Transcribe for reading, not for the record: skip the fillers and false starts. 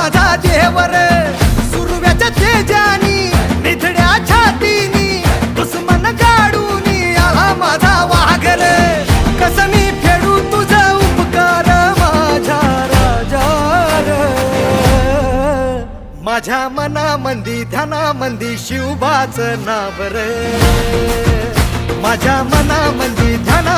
माझा देवर सुरव्याच्या तेजानी निधड्या छातीनी दुश्मन गाडूनी आला माझा वाघर कसं मी फेडू तुझा उपकार माझ्या राजा माझ्या मनामंदी ध्यानामंदी शिवबाचं नाव रे माझ्या मनामंदी ध्याना